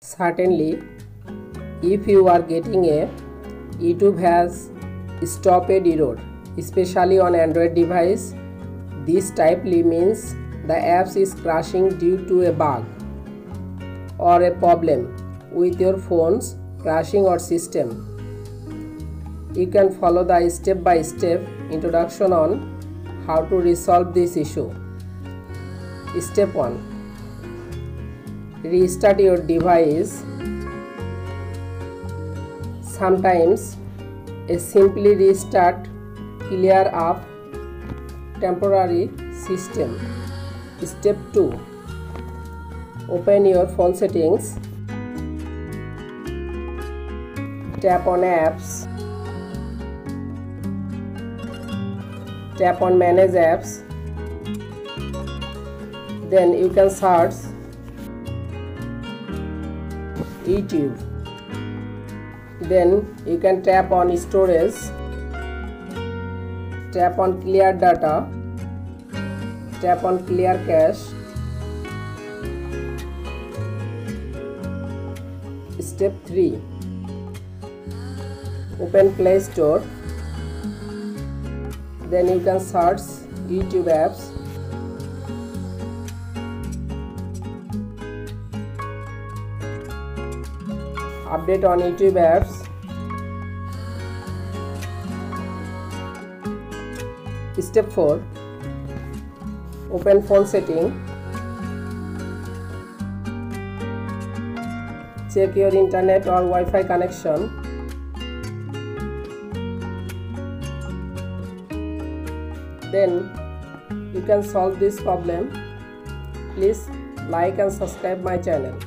Certainly, if you are getting a YouTube has stopped error, especially on Android device, this typically means the apps is crashing due to a bug or a problem with your phone's crashing or system. You can follow the step-by-step introduction on how to resolve this issue. Step 1. Restart your device. Sometimes a simply restart clear up temporary system. Step 2. Open your phone settings. Tap on apps. Tap on manage apps. Then you can search YouTube. Then you can tap on storage. Tap on clear data. Tap on clear cache. Step 3. Open Play Store. Then you can search YouTube apps. Update on YouTube apps. Step 4. Open phone setting. Check your internet or Wi-Fi connection. Then you can solve this problem. Please like and subscribe my channel.